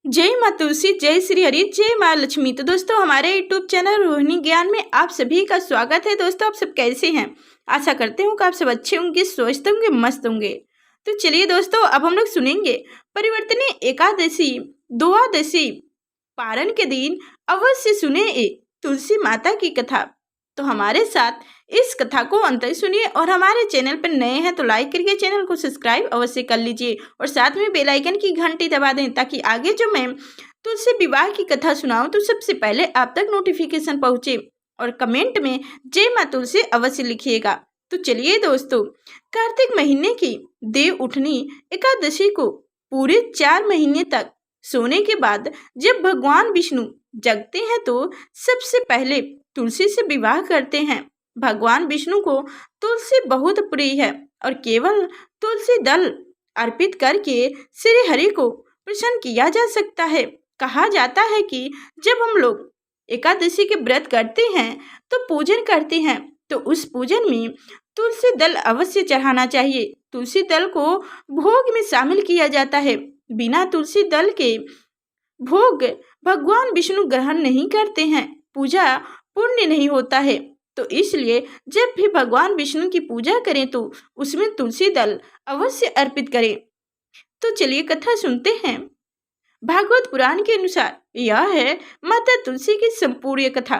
जय माँ तुलसी, जय श्री हरि, जय माँ लक्ष्मी। तो दोस्तों, हमारे यूट्यूब चैनल रोहिणी ज्ञान में आप सभी का स्वागत है। दोस्तों, आप सब कैसे हैं? आशा करते हूँ कि आप सब अच्छे होंगे, स्वस्थ होंगे, मस्त होंगे। तो चलिए दोस्तों, अब हम लोग सुनेंगे परिवर्तनी एकादशी द्वादशी पारण के दिन अवश्य सुने तुलसी माता की कथा। तो हमारे साथ इस कथा को अंत तक सुनिए और हमारे चैनल पर नए हैं तो लाइक करिए, चैनल को सब्सक्राइब अवश्य कर लीजिए और साथ में बेल आइकन की घंटी दबा दें ताकि आगे जो मैं तुलसी विवाह की कथा सुनाऊं तो सबसे पहले आप तक नोटिफिकेशन पहुंचे। और कमेंट में जय माँ तुलसी अवश्य लिखिएगा। तो चलिए दोस्तों, कार्तिक महीने की देव उठनी एकादशी को पूरे 4 महीने तक सोने के बाद जब भगवान विष्णु जगते हैं तो सबसे पहले तुलसी से विवाह करते हैं। भगवान विष्णु को तुलसी बहुत प्रिय है और केवल तुलसी दल अर्पित करके श्री हरि को प्रसन्न किया जा सकता है। कहा जाता है कि जब हम लोग एकादशी के व्रत करते हैं तो पूजन करते हैं तो उस पूजन में तुलसी दल अवश्य चढ़ाना चाहिए। तुलसी दल को भोग में शामिल किया जाता है। बिना तुलसी दल के भोग भगवान विष्णु ग्रहण नहीं करते हैं, पूजा पुण्य नहीं होता है। तो इसलिए जब भी भगवान विष्णु की पूजा करें तो उसमें तुलसी दल अवश्य अर्पित करें। तो चलिए कथा सुनते हैं। भागवत पुराण के अनुसार यह है माता तुलसी की संपूर्ण कथा।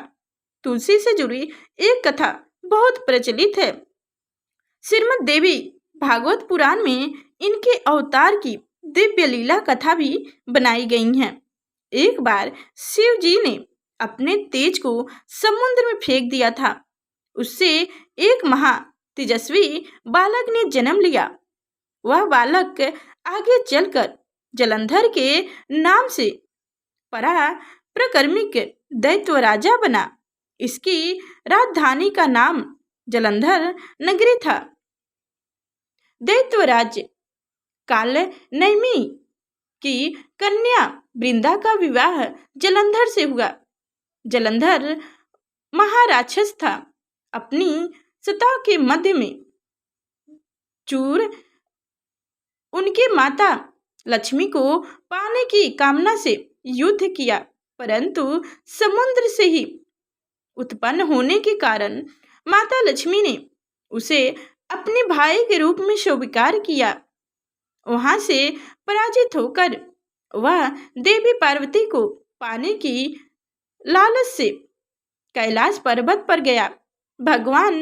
तुलसी से जुड़ी एक कथा बहुत प्रचलित है। श्रीमद् देवी भागवत पुराण में इनके अवतार की दिव्य लीला कथा भी बनाई गई हैं। एक बार शिव जी ने अपने तेज को समुद्र में फेंक दिया था। उससे एक महा तेजस्वी बालक ने जन्म लिया। वह बालक आगे चलकर जलंधर के नाम से पराक्रमिक दैत्य राजा बना। इसकी राजधानी का नाम जलंधर नगरी था। दैत्यराज कालनेमी की कन्या वृंदा का विवाह जलंधर से हुआ। जलंधर महाराक्षस था। अपनी सत्ता के मध्य में चूर उनके माता लक्ष्मी को पाने की कामना से युद्ध किया, परंतु समुद्र से ही उत्पन्न होने के कारण माता लक्ष्मी ने उसे अपने भाई के रूप में स्वीकार किया। वहां से पराजित होकर वह देवी पार्वती को पाने की लालच से कैलाश पर्वत पर गया। भगवान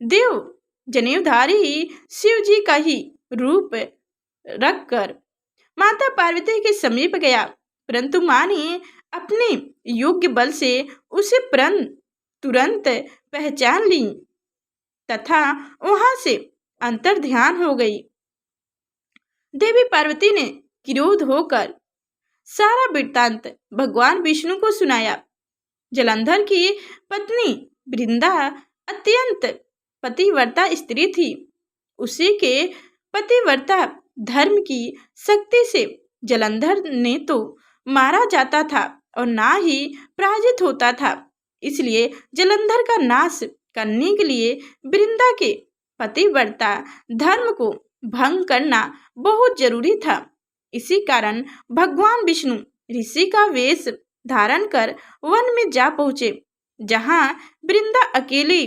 देव जनेऊधारी शिव जी का ही रूप रखकर माता पार्वती के समीप गया, परंतु मां ने अपने योग्य बल से उसे तुरंत पहचान ली तथा वहां से अंतर्ध्यान हो गई। देवी पार्वती ने क्रोध होकर सारा वृत्तांत भगवान विष्णु को सुनाया। जलंधर की पत्नी वृंदा अत्यंत पतिव्रता स्त्री थी। उसी के पतिव्रता धर्म की शक्ति से जलंधर ने तो मारा जाता था और ना ही पराजित होता था। इसलिए जलंधर का नाश करने के लिए वृंदा के पतिव्रता धर्म को भंग करना बहुत जरूरी था। इसी कारण भगवान विष्णु ऋषि का वेश धारण कर वन में जा पहुंचे, जहां वृंदा अकेली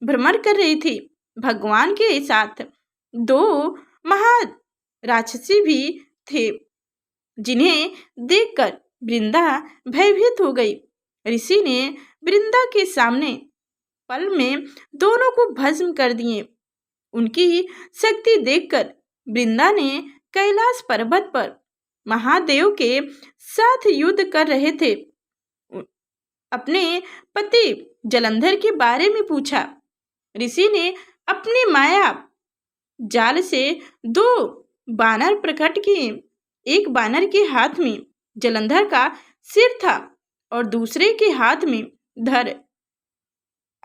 भ्रमण कर रही थी। भगवान के साथ 2 महाराक्षसी भी थे, जिन्हें देखकर वृंदा भयभीत हो गई। ऋषि ने वृंदा के सामने पल में दोनों को भस्म कर दिए। उनकी शक्ति देखकर वृंदा ने कैलाश पर्वत पर महादेव के साथ युद्ध कर रहे थे अपने पति जलंधर के बारे में पूछा। ऋषि ने अपनी माया जाल से 2 बानर प्रकट किए। एक बानर के हाथ में जलंधर का सिर था और दूसरे के हाथ में धड़।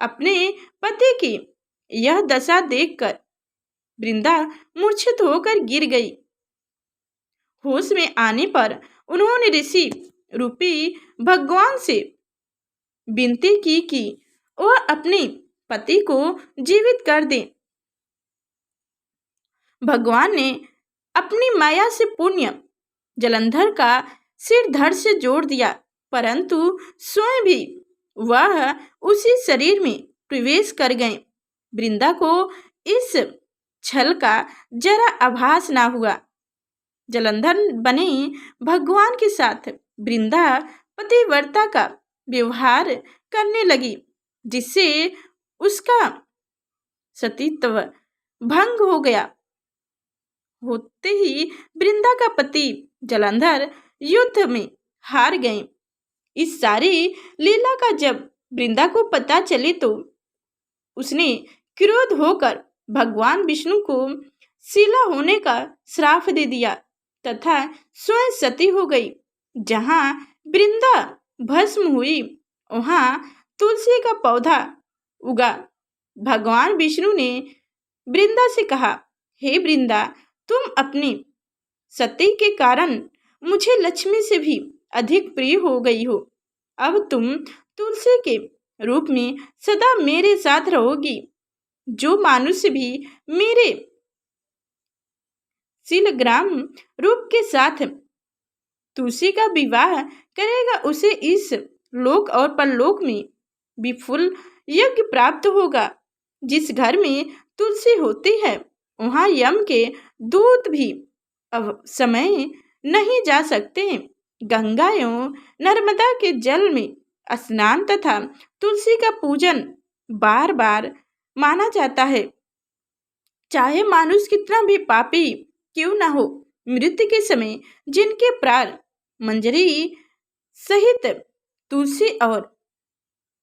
अपने पति की यह दशा देखकर वृंदा मूर्छित होकर गिर गई। होश में आने पर उन्होंने ऋषि रूपी भगवान से विनती की कि वह अपने पति को जीवित कर दें। भगवान ने अपनी माया से पुण्य जलंधर का सिर धड़ से जोड़ दिया, परंतु स्वयं भी वह उसी शरीर में प्रवेश कर गए। वृंदा को इस छल का जरा आभास ना हुआ। जलंधर बने भगवान के साथ वृंदा पतिव्रता का व्यवहार करने लगी, जिससे उसका सतीत्व भंग हो गया। होते ही वृंदा का पति जलंधर युद्ध में हार गए। इस सारी लीला का जब वृंदा को पता चले तो उसने क्रोध होकर भगवान विष्णु को शिला होने का श्राप दे दिया तथा स्वयं सती हो गई। जहाँ वृंदा भस्म हुई वहाँ तुलसी का पौधा उगा। भगवान विष्णु ने वृंदा से कहा, हे वृंदा, तुम अपनी सती के कारण मुझे लक्ष्मी से भी अधिक प्रिय हो गई हो। अब तुम तुलसी के रूप में सदा मेरे साथ रहोगी। जो मनुष्य भी मेरे शिलग्राम रूप के साथ तुलसी का विवाह करेगा उसे इस लोक और परलोक में विपुल यज्ञ प्राप्त होगा। जिस घर में तुलसी होती है वहाँ यम के दूत भी अब समय नहीं जा सकते। गंगा एवं नर्मदा के जल में स्नान तथा तुलसी का पूजन बार बार माना जाता है। चाहे मानुष कितना भी पापी क्यों ना हो, मृत्यु के समय जिनके प्राण मंजरी सहित तुलसी और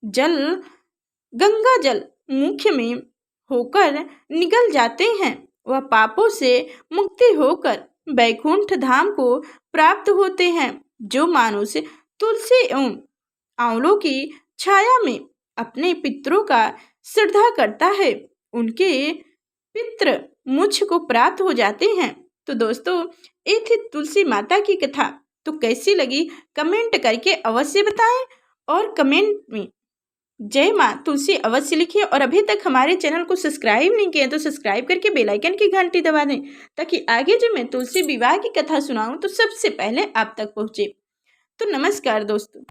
जल गंगा जल मुख्य में होकर निकल जाते हैं, वह पापों से मुक्ति होकर वैकुंठ धाम को प्राप्त होते हैं। जो मनुष्य तुलसी एवं आंवलों की छाया में अपने पितरों का श्रद्धा करता है उनके पितृ मोक्ष को प्राप्त हो जाते हैं। तो दोस्तों, ये थी तुलसी माता की कथा। तो कैसी लगी कमेंट करके अवश्य बताएं और कमेंट में जय माँ तुलसी अवश्य लिखिए। और अभी तक हमारे चैनल को सब्सक्राइब नहीं किया तो सब्सक्राइब करके बेल आइकन की घंटी दबा दें, ताकि आगे जो मैं तुलसी विवाह की कथा सुनाऊं तो सबसे पहले आप तक पहुंचे। तो नमस्कार दोस्तों।